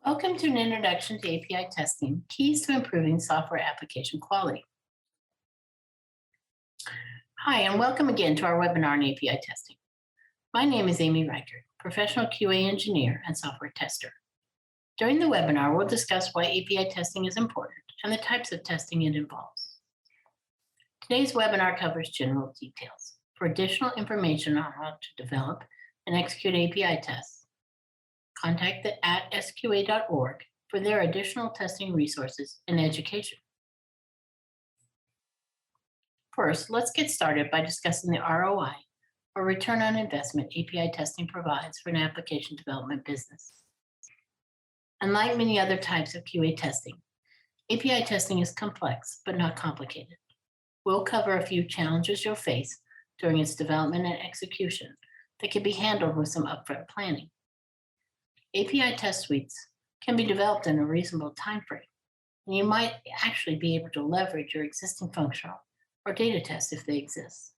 Welcome to an introduction to API testing, keys to improving software application quality. Hi, and welcome again to our webinar on API testing. My name is Amy Reichert, professional QA engineer and software tester. During the webinar, we'll discuss why API testing is important and the types of testing it involves. Today's webinar covers general details. For additional information on how to develop and execute API tests, contact @sqa.org for their additional testing resources and education. First, let's get started by discussing the ROI, or return on investment, API testing provides for an application development business. Unlike many other types of QA testing, API testing is complex but not complicated. We'll cover a few challenges you'll face during its development and execution that can be handled with some upfront planning. API test suites can be developed in a reasonable time frame, and you might actually be able to leverage your existing functional or data tests if they exist.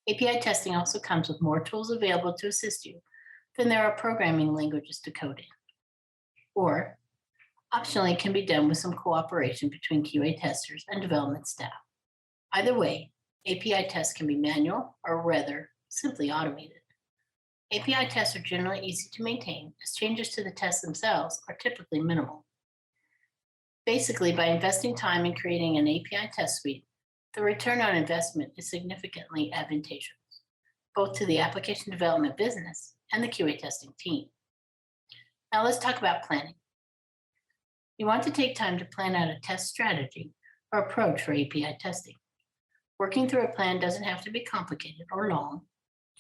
API testing also comes with more tools available to assist you than there are programming languages to code in. Or, optionally, it can be done with some cooperation between QA testers and development staff. Either way, API tests can be manual or rather simply automated. API tests are generally easy to maintain as changes to the tests themselves are typically minimal. Basically, by investing time in creating an API test suite, the return on investment is significantly advantageous, both to the application development business and the QA testing team. Now let's talk about planning. You want to take time to plan out a test strategy or approach for API testing. Working through a plan doesn't have to be complicated or long.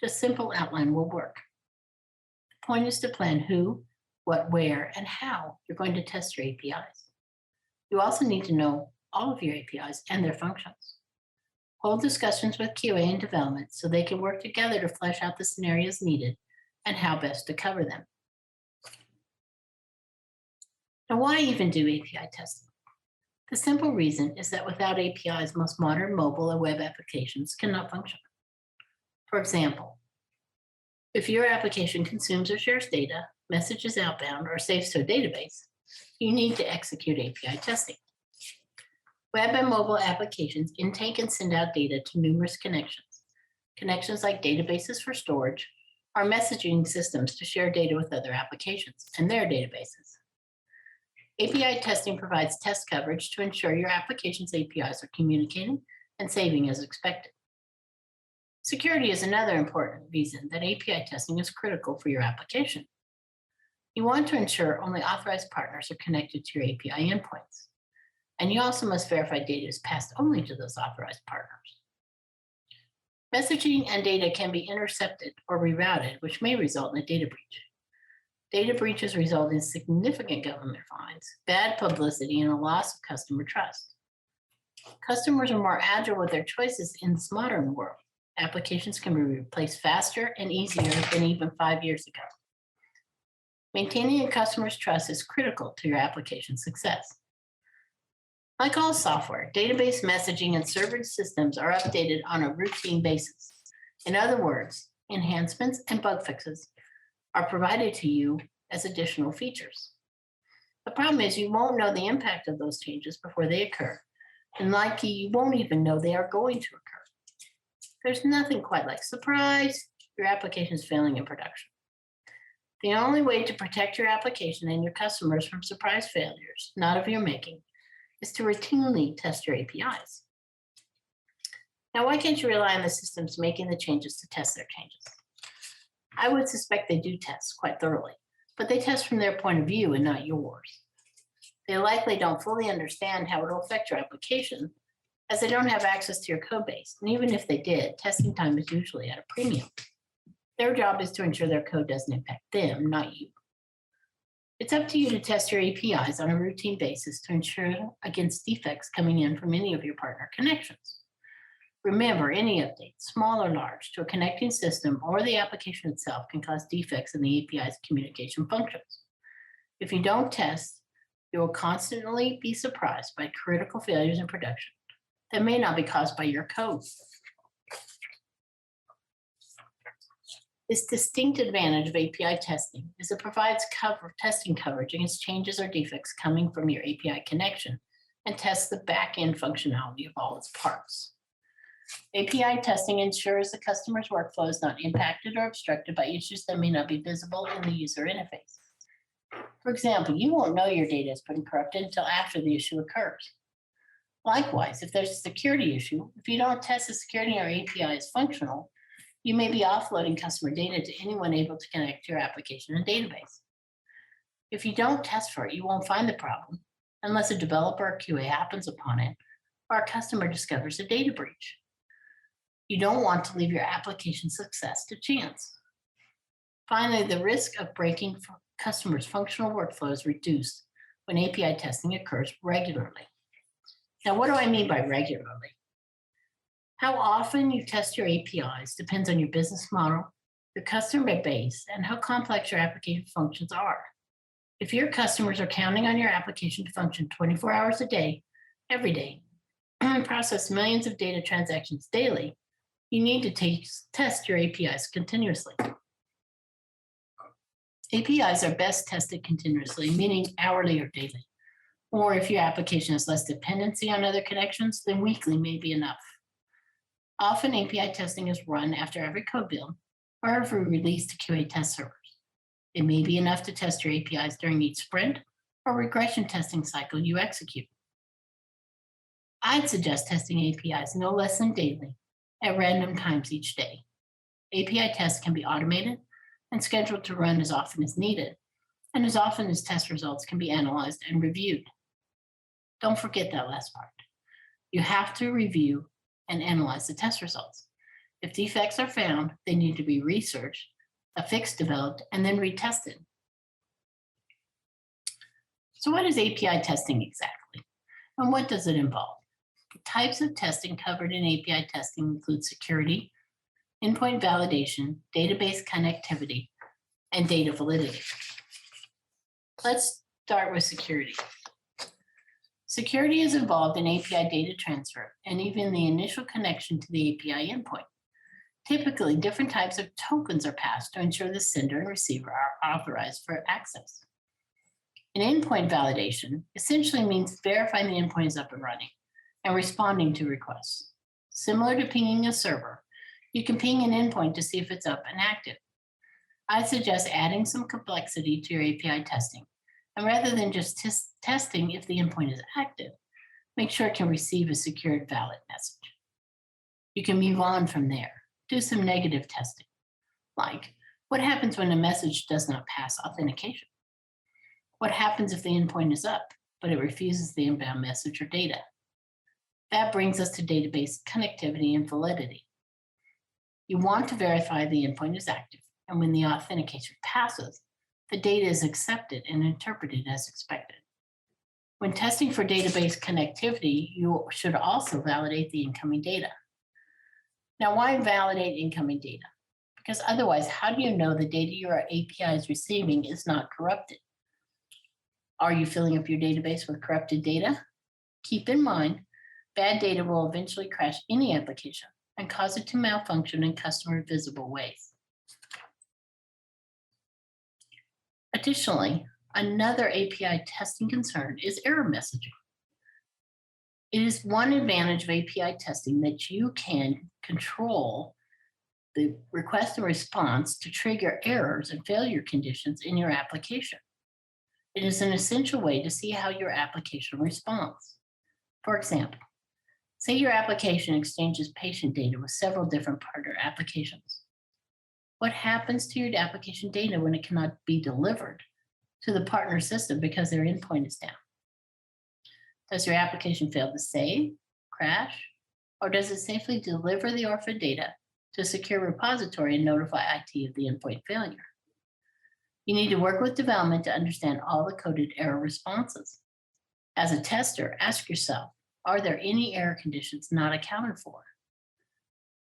Just simple outline will work. The point is to plan who, what, where, and how you're going to test your APIs. You also need to know all of your APIs and their functions. Hold discussions with QA and development so they can work together to flesh out the scenarios needed and how best to cover them. Now, why even do API testing? The simple reason is that without APIs, most modern mobile or web applications cannot function. For example, if your application consumes or shares data, messages outbound, or saves to a database, you need to execute API testing. Web and mobile applications intake and send out data to numerous connections. Connections like databases for storage are messaging systems to share data with other applications and their databases. API testing provides test coverage to ensure your application's APIs are communicating and saving as expected. Security is another important reason that API testing is critical for your application. You want to ensure only authorized partners are connected to your API endpoints. And you also must verify data is passed only to those authorized partners. Messaging and data can be intercepted or rerouted, which may result in a data breach. Data breaches result in significant government fines, bad publicity, and a loss of customer trust. Customers are more agile with their choices in this modern world. Applications can be replaced faster and easier than even 5 years ago. Maintaining a customer's trust is critical to your application's success. Like all software, database messaging and server systems are updated on a routine basis. In other words, enhancements and bug fixes are provided to you as additional features. The problem is you won't know the impact of those changes before they occur, and likely you won't even know they are going to occur. There's nothing quite like surprise, your application is failing in production. The only way to protect your application and your customers from surprise failures, not of your making, is to routinely test your APIs. Now, why can't you rely on the systems making the changes to test their changes? I would suspect they do test quite thoroughly, but they test from their point of view and not yours. They likely don't fully understand how it will affect your application, as they don't have access to your code base. And even if they did, testing time is usually at a premium. Their job is to ensure their code doesn't impact them, not you. It's up to you to test your APIs on a routine basis to ensure against defects coming in from any of your partner connections. Remember, any update, small or large, to a connecting system or the application itself can cause defects in the API's communication functions. If you don't test, you will constantly be surprised by critical failures in production that may not be caused by your code. This distinct advantage of API testing is it provides testing coverage against changes or defects coming from your API connection and tests the back-end functionality of all its parts. API testing ensures the customer's workflow is not impacted or obstructed by issues that may not be visible in the user interface. For example, you won't know your data has been corrupted until after the issue occurs. Likewise, if there's a security issue, if you don't test the security or API is functional, you may be offloading customer data to anyone able to connect to your application and database. If you don't test for it, you won't find the problem unless a developer or QA happens upon it or a customer discovers a data breach. You don't want to leave your application success to chance. Finally, the risk of breaking customers' functional workflow is reduced when API testing occurs regularly. Now, what do I mean by regularly? How often you test your APIs depends on your business model, your customer base, and how complex your application functions are. If your customers are counting on your application to function 24 hours a day, every day, and process millions of data transactions daily, you need to test your APIs continuously. APIs are best tested continuously, meaning hourly or daily. Or if your application has less dependency on other connections, then weekly may be enough. Often API testing is run after every code build or every release to QA test servers. It may be enough to test your APIs during each sprint or regression testing cycle you execute. I'd suggest testing APIs no less than daily at random times each day. API tests can be automated and scheduled to run as often as needed, and as often as test results can be analyzed and reviewed. Don't forget that last part. You have to review and analyze the test results. If defects are found, they need to be researched, a fix developed, and then retested. So what is API testing exactly? And what does it involve? The types of testing covered in API testing include security, endpoint validation, database connectivity, and data validity. Let's start with security. Security is involved in API data transfer and even the initial connection to the API endpoint. Typically, different types of tokens are passed to ensure the sender and receiver are authorized for access. An endpoint validation essentially means verifying the endpoint is up and running and responding to requests. Similar to pinging a server, you can ping an endpoint to see if it's up and active. I suggest adding some complexity to your API testing. And rather than just testing if the endpoint is active, make sure it can receive a secured valid message. You can move on from there. Do some negative testing, like what happens when a message does not pass authentication? What happens if the endpoint is up, but it refuses the inbound message or data? That brings us to database connectivity and validity. You want to verify the endpoint is active, and when the authentication passes, the data is accepted and interpreted as expected. When testing for database connectivity, you should also validate the incoming data. Now, why validate incoming data? Because otherwise, how do you know the data your API is receiving is not corrupted? Are you filling up your database with corrupted data? Keep in mind, bad data will eventually crash any application and cause it to malfunction in customer visible ways. Additionally, another API testing concern is error messaging. It is one advantage of API testing that you can control the request and response to trigger errors and failure conditions in your application. It is an essential way to see how your application responds. For example, say your application exchanges patient data with several different partner applications. What happens to your application data when it cannot be delivered to the partner system because their endpoint is down? Does your application fail to save, crash, or does it safely deliver the orphan data to a secure repository and notify IT of the endpoint failure? You need to work with development to understand all the coded error responses. As a tester, ask yourself, are there any error conditions not accounted for?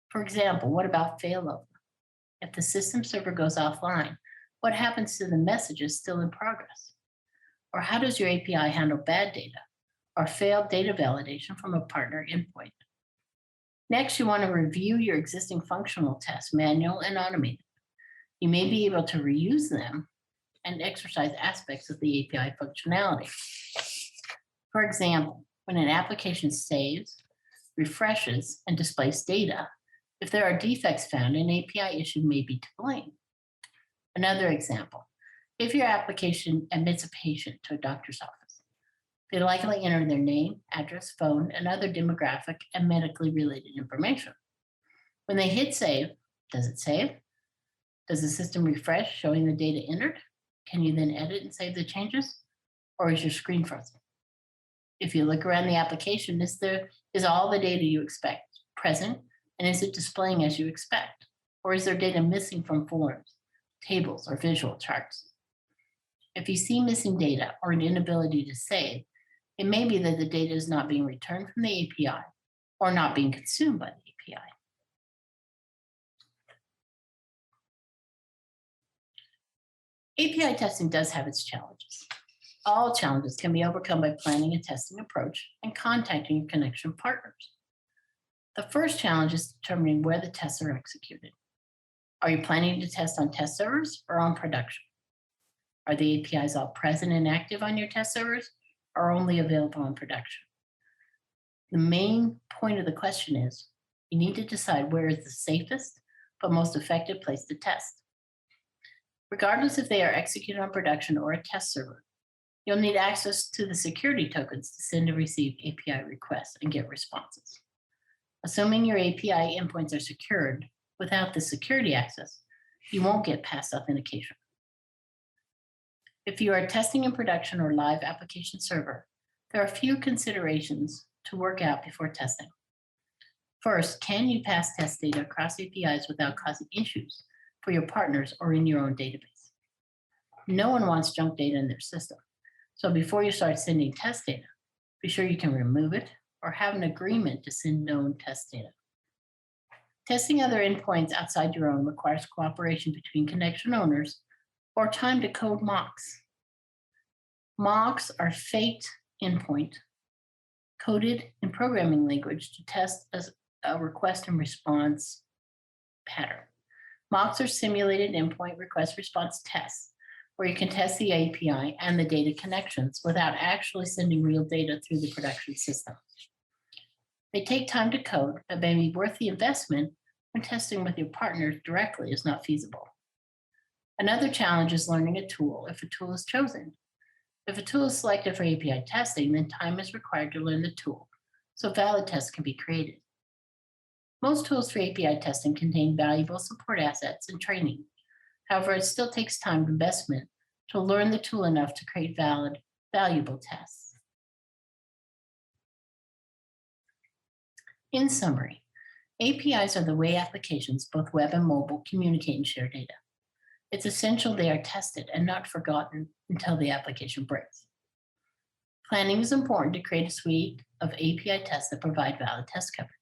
For example, what about failover? If the system server goes offline, what happens to the messages still in progress? Or how does your API handle bad data or failed data validation from a partner endpoint? Next, you want to review your existing functional tests, manual and automated. You may be able to reuse them and exercise aspects of the API functionality. For example, when an application saves, refreshes, and displays data, if there are defects found, an API issue may be to blame. Another example, if your application admits a patient to a doctor's office, they likely enter their name, address, phone, and other demographic and medically related information. When they hit save, does it save? Does the system refresh showing the data entered? Can you then edit and save the changes? Or is your screen frozen? If you look around the application, is all the data you expect present? And is it displaying as you expect? Or is there data missing from forms, tables, or visual charts? If you see missing data or an inability to save, it may be that the data is not being returned from the API or not being consumed by the API. API testing does have its challenges. All challenges can be overcome by planning a testing approach and contacting your connection partners. The first challenge is determining where the tests are executed. Are you planning to test on test servers or on production? Are the APIs all present and active on your test servers or only available on production? The main point of the question is, you need to decide where is the safest but most effective place to test. Regardless if they are executed on production or a test server, you'll need access to the security tokens to send and receive API requests and get responses. Assuming your API endpoints are secured without the security access, you won't get past authentication. If you are testing in production or live application server, there are a few considerations to work out before testing. First, can you pass test data across APIs without causing issues for your partners or in your own database? No one wants junk data in their system. So before you start sending test data, be sure you can remove it or have an agreement to send known test data. Testing other endpoints outside your own requires cooperation between connection owners or time to code mocks. Mocks are faked endpoint coded in programming language to test as a request and response pattern. Mocks are simulated endpoint request response tests where you can test the API and the data connections without actually sending real data through the production system. They take time to code, but may be worth the investment when testing with your partners directly is not feasible. Another challenge is learning a tool if a tool is chosen. If a tool is selected for API testing, then time is required to learn the tool, so valid tests can be created. Most tools for API testing contain valuable support assets and training. However, it still takes time and investment to learn the tool enough to create valuable tests. In summary, APIs are the way applications, both web and mobile, communicate and share data. It's essential they are tested and not forgotten until the application breaks. Planning is important to create a suite of API tests that provide valid test coverage.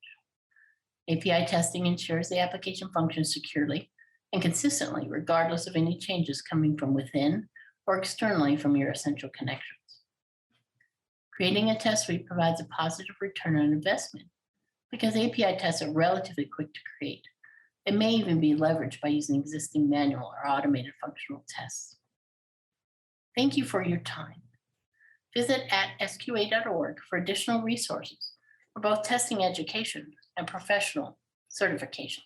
API testing ensures the application functions securely and consistently, regardless of any changes coming from within or externally from your essential connections. Creating a test suite provides a positive return on investment because API tests are relatively quick to create. It may even be leveraged by using existing manual or automated functional tests. Thank you for your time. Visit at SQA.org for additional resources for both testing education and professional certification.